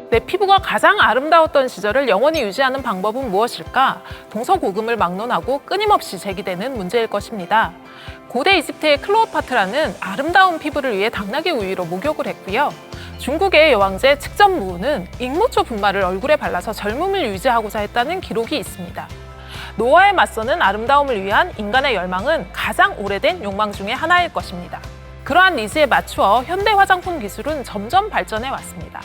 내 피부가 가장 아름다웠던 시절을 영원히 유지하는 방법은 무엇일까? 동서고금을 막론하고 끊임없이 제기되는 문제일 것입니다. 고대 이집트의 클로오파트라는 아름다운 피부를 위해 당나귀 우유로 목욕을 했고요. 중국의 여왕제 측전무는 익모초 분말을 얼굴에 발라서 젊음을 유지하고자 했다는 기록이 있습니다. 노화에 맞서는 아름다움을 위한 인간의 열망은 가장 오래된 욕망 중에 하나일 것입니다. 그러한 니즈에 맞추어 현대 화장품 기술은 점점 발전해 왔습니다.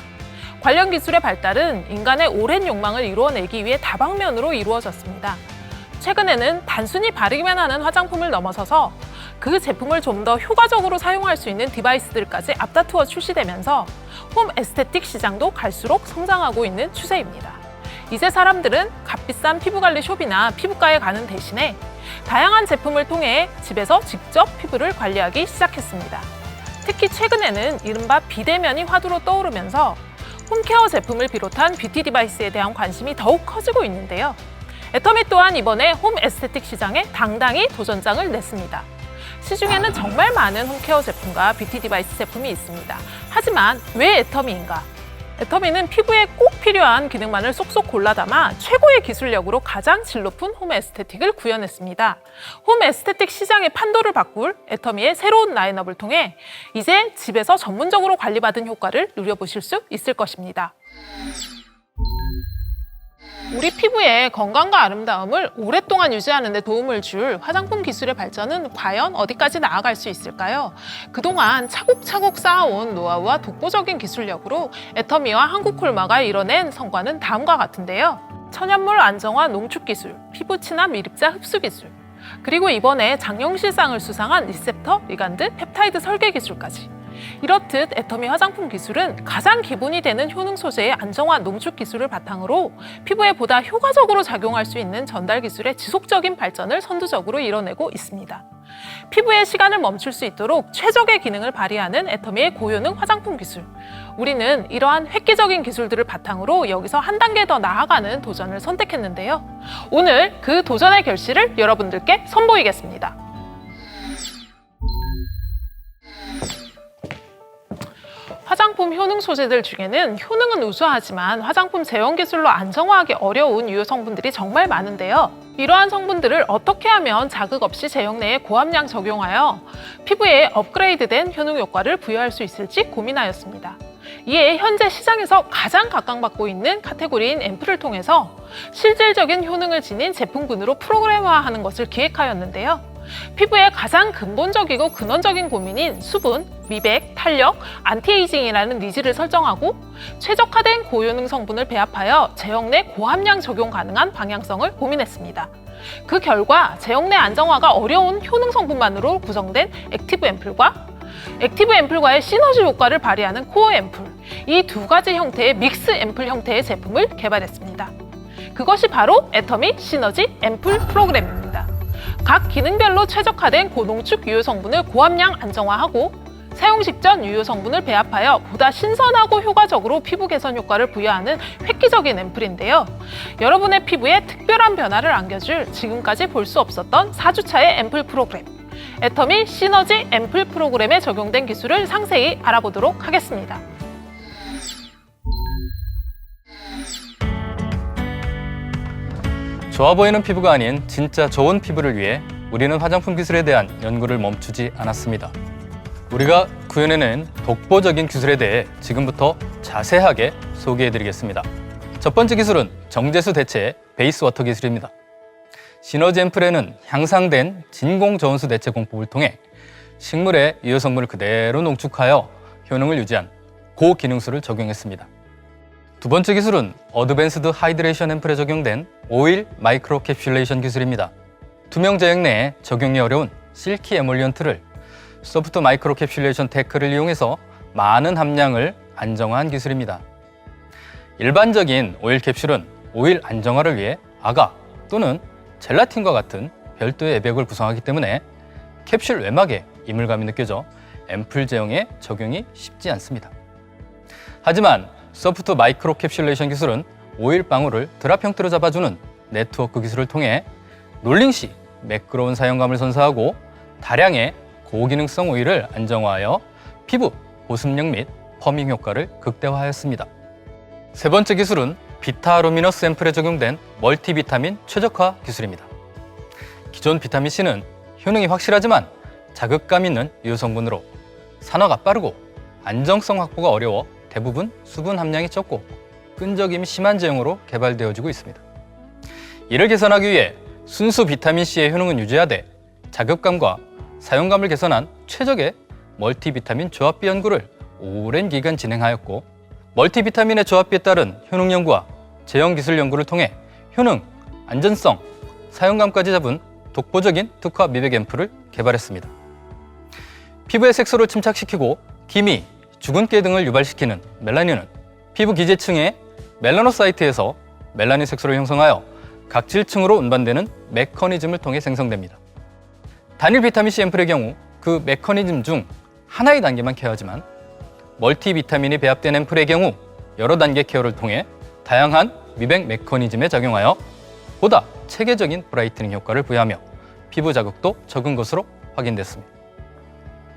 관련 기술의 발달은 인간의 오랜 욕망을 이루어내기 위해 다방면으로 이루어졌습니다. 최근에는 단순히 바르기만 하는 화장품을 넘어서서 그 제품을 좀 더 효과적으로 사용할 수 있는 디바이스들까지 앞다투어 출시되면서 홈 에스테틱 시장도 갈수록 성장하고 있는 추세입니다. 이제 사람들은 값비싼 피부관리 숍이나 피부과에 가는 대신에 다양한 제품을 통해 집에서 직접 피부를 관리하기 시작했습니다. 특히 최근에는 이른바 비대면이 화두로 떠오르면서 홈케어 제품을 비롯한 뷰티 디바이스에 대한 관심이 더욱 커지고 있는데요. 애터미 또한 이번에 홈 에스테틱 시장에 당당히 도전장을 냈습니다. 시중에는 정말 많은 홈케어 제품과 뷰티 디바이스 제품이 있습니다. 하지만 왜 애터미인가? 애터미는 피부에 꼭 필요한 기능만을 쏙쏙 골라 담아 최고의 기술력으로 가장 질 높은 홈 에스테틱을 구현했습니다. 홈 에스테틱 시장의 판도를 바꿀 애터미의 새로운 라인업을 통해 이제 집에서 전문적으로 관리받은 효과를 누려보실 수 있을 것입니다. 우리 피부의 건강과 아름다움을 오랫동안 유지하는 데 도움을 줄 화장품 기술의 발전은 과연 어디까지 나아갈 수 있을까요? 그동안 차곡차곡 쌓아온 노하우와 독보적인 기술력으로 애터미와 한국콜마가 이뤄낸 성과는 다음과 같은데요. 천연물 안정화 농축 기술, 피부 친화 미립자 흡수 기술, 그리고 이번에 장영실상을 수상한 리셉터, 리간드, 펩타이드 설계 기술까지. 이렇듯 애터미 화장품 기술은 가장 기본이 되는 효능 소재의 안정화 농축 기술을 바탕으로 피부에 보다 효과적으로 작용할 수 있는 전달 기술의 지속적인 발전을 선두적으로 이뤄내고 있습니다. 피부의 시간을 멈출 수 있도록 최적의 기능을 발휘하는 애터미의 고효능 화장품 기술. 우리는 이러한 획기적인 기술들을 바탕으로 여기서 한 단계 더 나아가는 도전을 선택했는데요. 오늘 그 도전의 결실을 여러분들께 선보이겠습니다. 화장품 효능 소재들 중에는 효능은 우수하지만 화장품 제형 기술로 안정화하기 어려운 유효 성분들이 정말 많은데요. 이러한 성분들을 어떻게 하면 자극 없이 제형 내에 고함량 적용하여 피부에 업그레이드된 효능 효과를 부여할 수 있을지 고민하였습니다. 이에 현재 시장에서 가장 각광받고 있는 카테고리인 앰플을 통해서 실질적인 효능을 지닌 제품군으로 프로그램화하는 것을 기획하였는데요. 피부의 가장 근본적이고 근원적인 고민인 수분, 미백, 탄력, 안티에이징이라는 니즈를 설정하고 최적화된 고효능 성분을 배합하여 제형 내 고함량 적용 가능한 방향성을 고민했습니다. 그 결과 제형 내 안정화가 어려운 효능 성분만으로 구성된 액티브 앰플과 액티브 앰플과의 시너지 효과를 발휘하는 코어 앰플, 이 두 가지 형태의 믹스 앰플 형태의 제품을 개발했습니다. 그것이 바로 애터미 시너지 앰플 프로그램입니다. 각 기능별로 최적화된 고농축 유효 성분을 고함량 안정화하고 사용 직전 유효 성분을 배합하여 보다 신선하고 효과적으로 피부 개선 효과를 부여하는 획기적인 앰플인데요. 여러분의 피부에 특별한 변화를 안겨줄 지금까지 볼 수 없었던 4주차의 앰플 프로그램, 애터미 시너지 앰플 프로그램에 적용된 기술을 상세히 알아보도록 하겠습니다. 좋아 보이는 피부가 아닌 진짜 좋은 피부를 위해 우리는 화장품 기술에 대한 연구를 멈추지 않았습니다. 우리가 구현해낸 독보적인 기술에 대해 지금부터 자세하게 소개해드리겠습니다. 첫 번째 기술은 정제수 대체 베이스 워터 기술입니다. 시너지 앰플에는 향상된 진공 저온수 대체 공법을 통해 식물의 유효 성분을 그대로 농축하여 효능을 유지한 고기능수를 적용했습니다. 두 번째 기술은 어드밴스드 하이드레이션 앰플에 적용된 오일 마이크로 캡슐레이션 기술입니다. 투명 제형 내에 적용이 어려운 실키 에몰리언트를 소프트 마이크로 캡슐레이션 테크를 이용해서 많은 함량을 안정화한 기술입니다. 일반적인 오일 캡슐은 오일 안정화를 위해 아가 또는 젤라틴과 같은 별도의 외벽을 구성하기 때문에 캡슐 외막에 이물감이 느껴져 앰플 제형에 적용이 쉽지 않습니다. 하지만 소프트 마이크로 캡슐레이션 기술은 오일 방울을 드랍 형태로 잡아주는 네트워크 기술을 통해 롤링 시 매끄러운 사용감을 선사하고 다량의 고기능성 오일을 안정화하여 피부 보습력 및 펌밍 효과를 극대화하였습니다. 세 번째 기술은 비타루미너스 앰플에 적용된 멀티비타민 최적화 기술입니다. 기존 비타민C는 효능이 확실하지만 자극감 있는 유효 성분으로 산화가 빠르고 안정성 확보가 어려워 대부분 수분 함량이 적고 끈적임이 심한 제형으로 개발되어지고 있습니다. 이를 개선하기 위해 순수 비타민C의 효능은 유지하되 자극감과 사용감을 개선한 최적의 멀티비타민 조합비 연구를 오랜 기간 진행하였고, 멀티비타민의 조합비에 따른 효능 연구와 제형 기술 연구를 통해 효능, 안전성, 사용감까지 잡은 독보적인 특화 미백 앰플을 개발했습니다. 피부의 색소를 침착시키고 기미, 주근깨 등을 유발시키는 멜라닌은 피부 기재층의 멜라노사이트에서 멜라닌 색소를 형성하여 각질층으로 운반되는 메커니즘을 통해 생성됩니다. 단일 비타민C 앰플의 경우 그 메커니즘 중 하나의 단계만 케어하지만 멀티비타민이 배합된 앰플의 경우 여러 단계 케어를 통해 다양한 미백 메커니즘에 작용하여 보다 체계적인 브라이트닝 효과를 부여하며 피부 자극도 적은 것으로 확인됐습니다.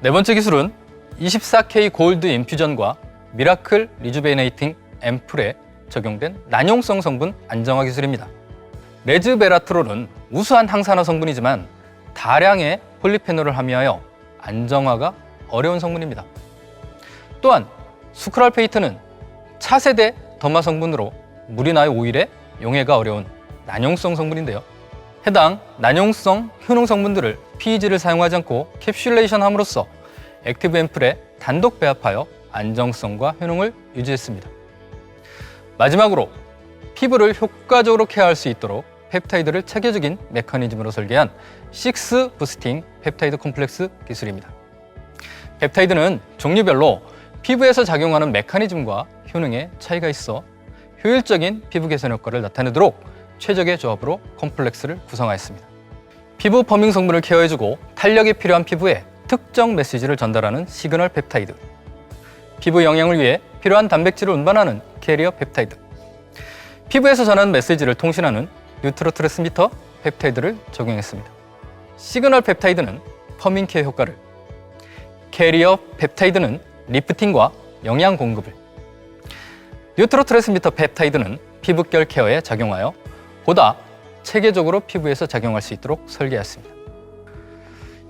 네 번째 기술은 24K 골드 인퓨전과 미라클 리주베네이팅 앰플에 적용된 난용성 성분 안정화 기술입니다. 레즈베라트롤은 우수한 항산화 성분이지만 다량의 폴리페놀을 함유하여 안정화가 어려운 성분입니다. 또한 수크랄페이트는 차세대 더마 성분으로 물이나 오일에 용해가 어려운 난용성 성분인데요. 해당 난용성 효능 성분들을 PEG를 사용하지 않고 캡슐레이션 함으로써 액티브 앰플에 단독 배합하여 안정성과 효능을 유지했습니다. 마지막으로 피부를 효과적으로 케어할 수 있도록 펩타이드를 체계적인 메커니즘으로 설계한 6 부스팅 펩타이드 콤플렉스 기술입니다. 펩타이드는 종류별로 피부에서 작용하는 메커니즘과 효능에 차이가 있어 효율적인 피부 개선 효과를 나타내도록 최적의 조합으로 콤플렉스를 구성하였습니다. 피부 퍼밍 성분을 케어해주고 탄력이 필요한 피부에 특정 메시지를 전달하는 시그널 펩타이드, 피부 영양을 위해 필요한 단백질을 운반하는 캐리어 펩타이드, 피부에서 전하는 메시지를 통신하는 뉴트로트랜스미터 펩타이드를 적용했습니다. 시그널 펩타이드는 퍼밍 케어 효과를, 캐리어 펩타이드는 리프팅과 영양 공급을, 뉴트로트랜스미터 펩타이드는 피부결 케어에 작용하여 보다 체계적으로 피부에서 작용할 수 있도록 설계했습니다.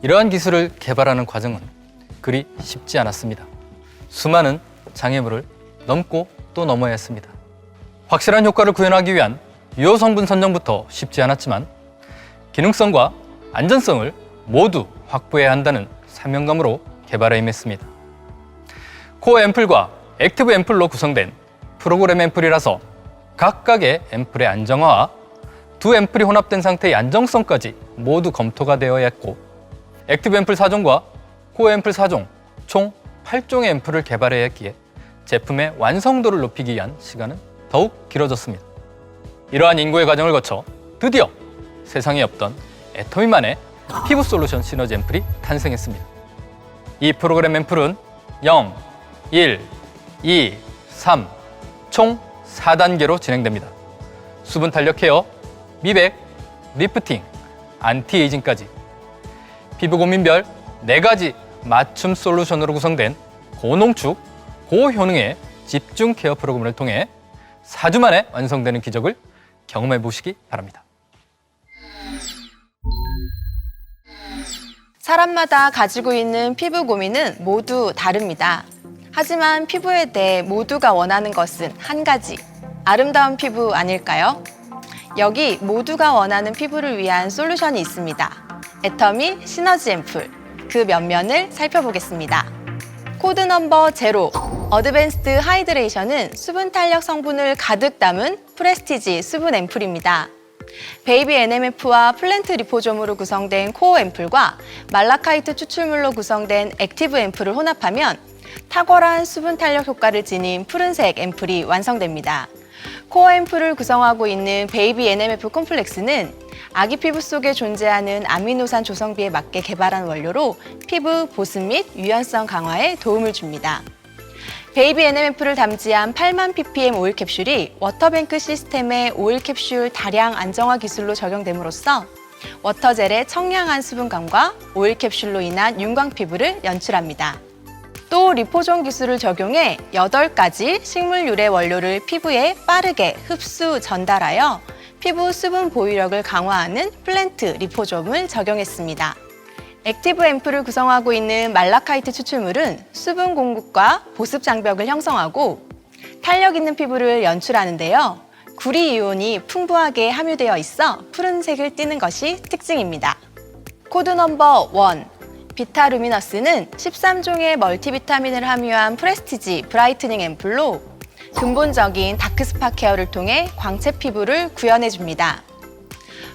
이러한 기술을 개발하는 과정은 그리 쉽지 않았습니다. 수많은 장애물을 넘고 또 넘어야 했습니다. 확실한 효과를 구현하기 위한 유효 성분 선정부터 쉽지 않았지만 기능성과 안전성을 모두 확보해야 한다는 사명감으로 개발에 임했습니다. 코어 앰플과 액티브 앰플로 구성된 프로그램 앰플이라서 각각의 앰플의 안정화와 두 앰플이 혼합된 상태의 안정성까지 모두 검토가 되어야 했고, 액티브 앰플 4종과 코어 앰플 4종, 총 8종의 앰플을 개발해야 했기에 제품의 완성도를 높이기 위한 시간은 더욱 길어졌습니다. 이러한 인고의 과정을 거쳐 드디어 세상에 없던 애터미만의 피부 솔루션 시너지 앰플이 탄생했습니다. 이 프로그램 앰플은 0, 1, 2, 3, 총 4단계로 진행됩니다. 수분 탄력 케어, 미백, 리프팅, 안티에이징까지 피부 고민별 4가지 맞춤 솔루션으로 구성된 고농축, 고효능의 집중 케어 프로그램을 통해 4주 만에 완성되는 기적을 경험해 보시기 바랍니다. 사람마다 가지고 있는 피부 고민은 모두 다릅니다. 하지만 피부에 대해 모두가 원하는 것은 한 가지, 아름다운 피부 아닐까요? 여기 모두가 원하는 피부를 위한 솔루션이 있습니다. 애터미 시너지 앰플, 그 면면을 살펴보겠습니다. 코드 넘버 0, 어드밴스드 하이드레이션은 수분 탄력 성분을 가득 담은 프레스티지 수분 앰플입니다. 베이비 NMF와 플랜트 리포솜으로 구성된 코어 앰플과 말라카이트 추출물로 구성된 액티브 앰플을 혼합하면 탁월한 수분 탄력 효과를 지닌 푸른색 앰플이 완성됩니다. 코어 앰플을 구성하고 있는 베이비 NMF 콤플렉스는 아기 피부 속에 존재하는 아미노산 조성비에 맞게 개발한 원료로 피부 보습 및 유연성 강화에 도움을 줍니다. 베이비 NMF를 담지한 8만 ppm 오일 캡슐이 워터뱅크 시스템의 오일 캡슐 다량 안정화 기술로 적용됨으로써 워터젤의 청량한 수분감과 오일 캡슐로 인한 윤광 피부를 연출합니다. 또 리포존 기술을 적용해 8가지 식물 유래 원료를 피부에 빠르게 흡수 전달하여 피부 수분 보유력을 강화하는 플랜트 리포솜을 적용했습니다. 액티브 앰플을 구성하고 있는 말라카이트 추출물은 수분 공급과 보습 장벽을 형성하고 탄력 있는 피부를 연출하는데요. 구리 이온이 풍부하게 함유되어 있어 푸른색을 띠는 것이 특징입니다. 코드 넘버 1. 비타루미너스는 13종의 멀티비타민을 함유한 프레스티지 브라이트닝 앰플로 근본적인 다크스팟 케어를 통해 광채 피부를 구현해줍니다.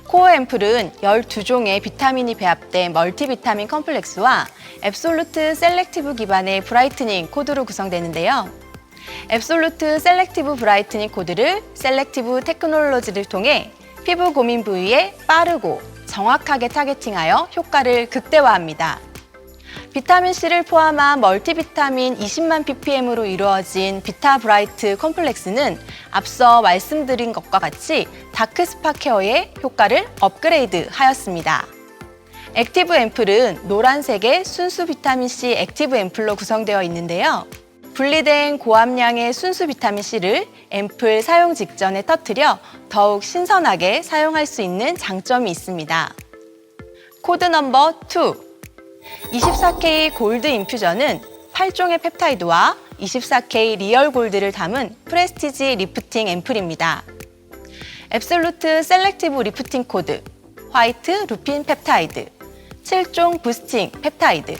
코어 앰플은 12종의 비타민이 배합된 멀티비타민 컴플렉스와 앱솔루트 셀렉티브 기반의 브라이트닝 코드로 구성되는데요. 앱솔루트 셀렉티브 브라이트닝 코드를 셀렉티브 테크놀로지를 통해 피부 고민 부위에 빠르고 정확하게 타겟팅하여 효과를 극대화합니다. 비타민C를 포함한 멀티비타민 20만 ppm으로 이루어진 비타 브라이트 컴플렉스는 앞서 말씀드린 것과 같이 다크스팟 케어의 효과를 업그레이드 하였습니다. 액티브 앰플은 노란색의 순수 비타민C 액티브 앰플로 구성되어 있는데요. 분리된 고함량의 순수 비타민C를 앰플 사용 직전에 터뜨려 더욱 신선하게 사용할 수 있는 장점이 있습니다. 코드 넘버 2. 24K 골드 인퓨전은 8종의 펩타이드와 24K 리얼 골드를 담은 프레스티지 리프팅 앰플입니다. 앱솔루트 셀렉티브 리프팅 코드, 화이트 루핀 펩타이드, 7종 부스팅 펩타이드,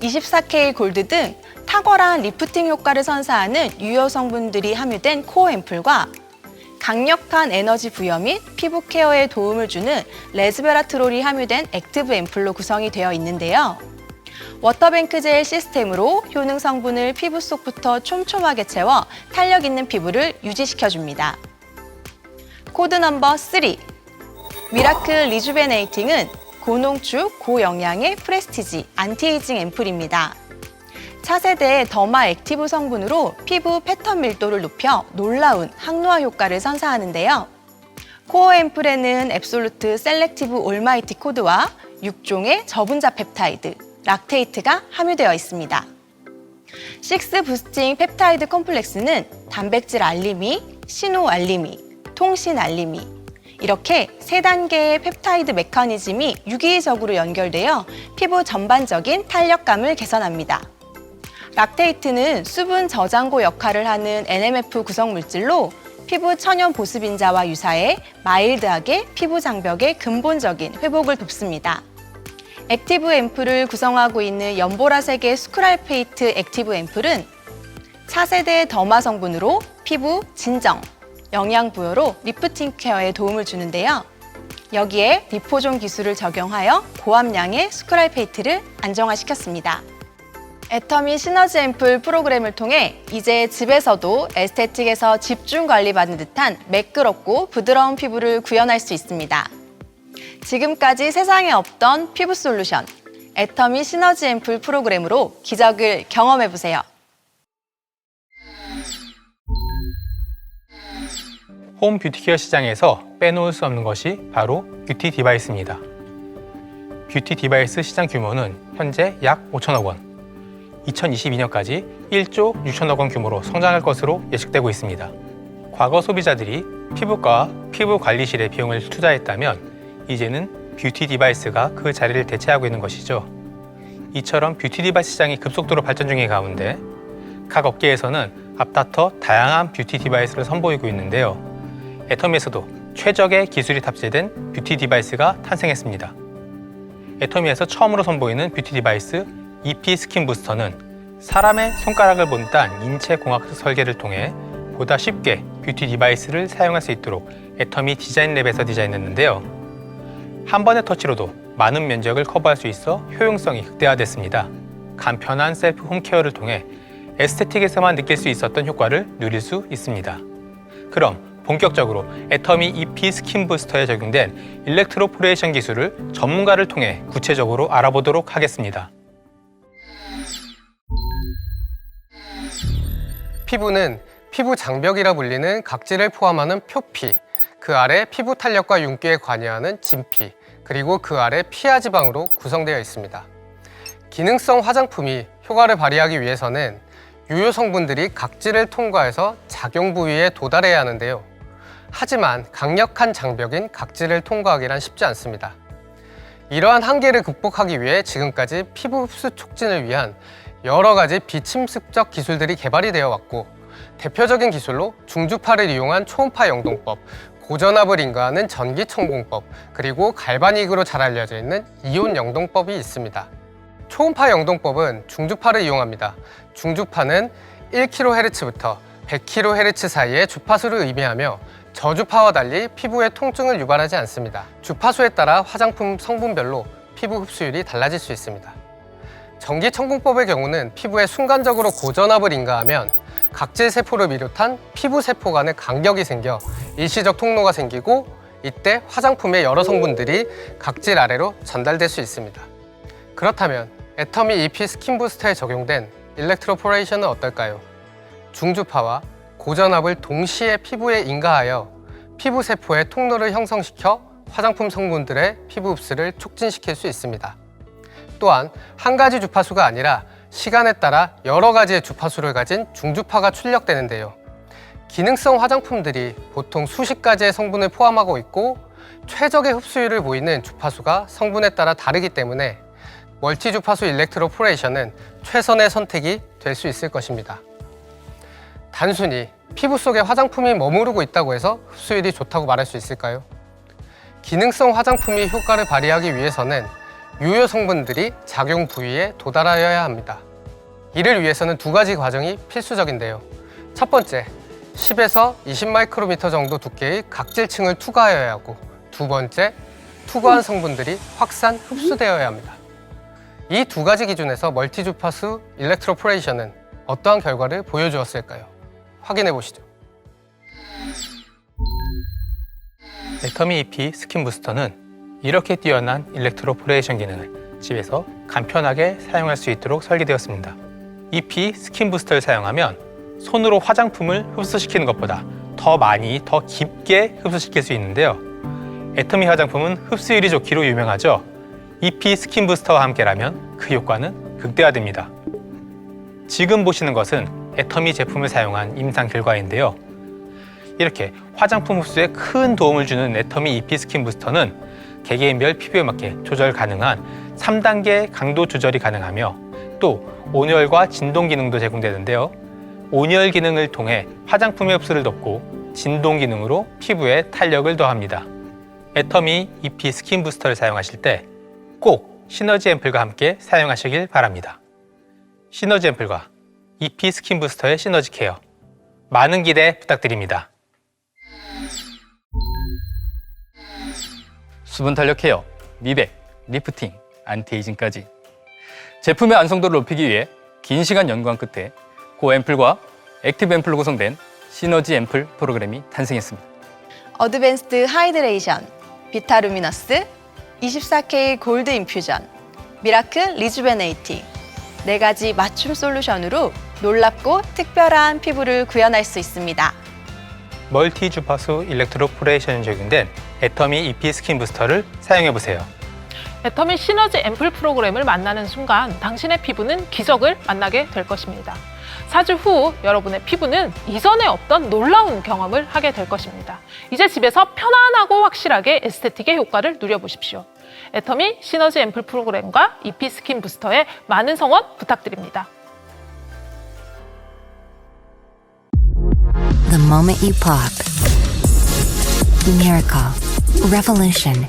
24K 골드 등 탁월한 리프팅 효과를 선사하는 유효 성분들이 함유된 코어 앰플과 강력한 에너지 부여 및 피부 케어에 도움을 주는 레스베라트롤이 함유된 액티브 앰플로 구성이 되어 있는데요. 워터뱅크 젤 시스템으로 효능 성분을 피부 속부터 촘촘하게 채워 탄력 있는 피부를 유지시켜줍니다. 코드 넘버 3. 미라클 리주베네이팅은 고농축, 고영양의 프레스티지 안티에이징 앰플입니다. 차세대 더마 액티브 성분으로 피부 패턴 밀도를 높여 놀라운 항노화 효과를 선사하는데요. 코어 앰플에는 앱솔루트 셀렉티브 올마이티 코드와 6종의 저분자 펩타이드, 락테이트가 함유되어 있습니다. 6 부스팅 펩타이드 컴플렉스는 단백질 알림이, 신호 알림이, 통신 알림이 이렇게 3단계의 펩타이드 메커니즘이 유기적으로 연결되어 피부 전반적인 탄력감을 개선합니다. 락테이트는 수분 저장고 역할을 하는 NMF 구성 물질로 피부 천연 보습인자와 유사해 마일드하게 피부 장벽의 근본적인 회복을 돕습니다. 액티브 앰플을 구성하고 있는 연보라색의 스크랄페이트 액티브 앰플은 차세대 더마 성분으로 피부 진정, 영양 부여로 리프팅 케어에 도움을 주는데요. 여기에 리포존 기술을 적용하여 고함량의 스크랄페이트를 안정화시켰습니다. 애터미 시너지 앰플 프로그램을 통해 이제 집에서도 에스테틱에서 집중 관리받는 듯한 매끄럽고 부드러운 피부를 구현할 수 있습니다. 지금까지 세상에 없던 피부 솔루션, 애터미 시너지 앰플 프로그램으로 기적을 경험해보세요. 홈 뷰티케어 시장에서 빼놓을 수 없는 것이 바로 뷰티 디바이스입니다. 뷰티 디바이스 시장 규모는 현재 약 5천억 원, 2022년까지 1조 6천억 원 규모로 성장할 것으로 예측되고 있습니다. 과거 소비자들이 피부과 피부 관리실에 비용을 투자했다면 이제는 뷰티 디바이스가 그 자리를 대체하고 있는 것이죠. 이처럼 뷰티 디바이스 시장이 급속도로 발전 중인 가운데 각 업계에서는 앞다퉈 다양한 뷰티 디바이스를 선보이고 있는데요. 애터미에서도 최적의 기술이 탑재된 뷰티 디바이스가 탄생했습니다. 애터미에서 처음으로 선보이는 뷰티 디바이스 EP 스킨 부스터는 사람의 손가락을 본 듯한 인체 공학적 설계를 통해 보다 쉽게 뷰티 디바이스를 사용할 수 있도록 애터미 디자인랩에서 디자인했는데요. 한 번의 터치로도 많은 면적을 커버할 수 있어 효용성이 극대화됐습니다. 간편한 셀프 홈케어를 통해 에스테틱에서만 느낄 수 있었던 효과를 누릴 수 있습니다. 그럼 본격적으로 애터미 EP 스킨 부스터에 적용된 일렉트로포레이션 기술을 전문가를 통해 구체적으로 알아보도록 하겠습니다. 피부는 피부 장벽이라 불리는 각질을 포함하는 표피, 그 아래 피부 탄력과 윤기에 관여하는 진피, 그리고 그 아래 피하 지방으로 구성되어 있습니다. 기능성 화장품이 효과를 발휘하기 위해서는 유효 성분들이 각질을 통과해서 작용 부위에 도달해야 하는데요. 하지만 강력한 장벽인 각질을 통과하기란 쉽지 않습니다. 이러한 한계를 극복하기 위해 지금까지 피부 흡수 촉진을 위한 여러 가지 비침습적 기술들이 개발이 되어 왔고, 대표적인 기술로 중주파를 이용한 초음파 영동법, 고전압을 인가하는 전기청공법, 그리고 갈바닉으로 잘 알려져 있는 이온 영동법이 있습니다. 초음파 영동법은 중주파를 이용합니다. 중주파는 1kHz부터 100kHz 사이의 주파수를 의미하며 저주파와 달리 피부에 통증을 유발하지 않습니다. 주파수에 따라 화장품 성분별로 피부 흡수율이 달라질 수 있습니다. 전기청공법의 경우는 피부에 순간적으로 고전압을 인가하면 각질 세포를 비롯한 피부 세포 간의 간격이 생겨 일시적 통로가 생기고, 이때 화장품의 여러 성분들이 각질 아래로 전달될 수 있습니다. 그렇다면 애터미 EP 스킨 부스터에 적용된 일렉트로포레이션은 어떨까요? 중주파와 고전압을 동시에 피부에 인가하여 피부 세포의 통로를 형성시켜 화장품 성분들의 피부 흡수를 촉진시킬 수 있습니다. 또한 한 가지 주파수가 아니라 시간에 따라 여러 가지의 주파수를 가진 중주파가 출력되는데요. 기능성 화장품들이 보통 수십 가지의 성분을 포함하고 있고, 최적의 흡수율을 보이는 주파수가 성분에 따라 다르기 때문에 멀티 주파수 일렉트로포레이션은 최선의 선택이 될 수 있을 것입니다. 단순히 피부 속에 화장품이 머무르고 있다고 해서 흡수율이 좋다고 말할 수 있을까요? 기능성 화장품이 효과를 발휘하기 위해서는 유효 성분들이 작용 부위에 도달하여야 합니다. 이를 위해서는 두 가지 과정이 필수적인데요. 첫 번째, 10에서 20 마이크로미터 정도 두께의 각질층을 투과하여야 하고, 두 번째, 투과한 성분들이 확산 흡수되어야 합니다. 이 두 가지 기준에서 멀티 주파수 일렉트로포레이션은 어떠한 결과를 보여주었을까요? 확인해 보시죠. 애터미 EP 스킨 부스터는 이렇게 뛰어난 일렉트로포레이션 기능을 집에서 간편하게 사용할 수 있도록 설계되었습니다. EP 스킨 부스터를 사용하면 손으로 화장품을 흡수시키는 것보다 더 많이, 더 깊게 흡수시킬 수 있는데요. 애터미 화장품은 흡수율이 좋기로 유명하죠. EP 스킨 부스터와 함께라면 그 효과는 극대화됩니다. 지금 보시는 것은 애터미 제품을 사용한 임상 결과인데요. 이렇게 화장품 흡수에 큰 도움을 주는 애터미 EP 스킨 부스터는 개개인별 피부에 맞게 조절 가능한 3단계 강도 조절이 가능하며, 또 온열과 진동 기능도 제공되는데요. 온열 기능을 통해 화장품의 흡수를 돕고, 진동 기능으로 피부에 탄력을 더합니다. 애터미 EP 스킨 부스터를 사용하실 때 꼭 시너지 앰플과 함께 사용하시길 바랍니다. 시너지 앰플과 EP 스킨 부스터의 시너지 케어, 많은 기대 부탁드립니다. 수분 탄력 케어, 미백, 리프팅, 안티에이징까지 제품의 안성도를 높이기 위해 긴 시간 연구한 끝에 고앰플과 액티브 앰플로 구성된 시너지 앰플 프로그램이 탄생했습니다. 어드밴스드 하이드레이션, 비타루미너스, 24K 골드 인퓨전, 미라클 리주베네이팅, 4가지 맞춤 솔루션으로 놀랍고 특별한 피부를 구현할 수 있습니다. 멀티 주파수 일렉트로포레이션이 적용된 애터미 EP 스킨 부스터를 사용해보세요. 애터미 시너지 앰플 프로그램을 만나는 순간 당신의 피부는 기적을 만나게 될 것입니다. 4주 후 여러분의 피부는 이전에 없던 놀라운 경험을 하게 될 것입니다. 이제 집에서 편안하고 확실하게 에스테틱의 효과를 누려보십시오. 애터미 시너지 앰플 프로그램과 EP 스킨 부스터에 많은 성원 부탁드립니다. The moment you pop. Miracle. Revolution.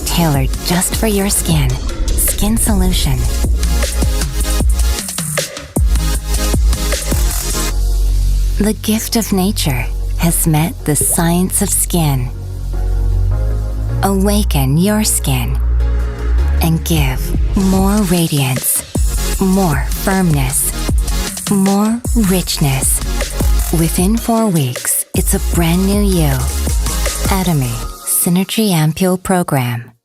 Tailored just for your skin. Skin Solution. The gift of nature has met the science of skin. Awaken your skin and give more radiance, more firmness, more richness. Within 4 weeks, it's a brand new you. Atomy Synergy Ampule Program.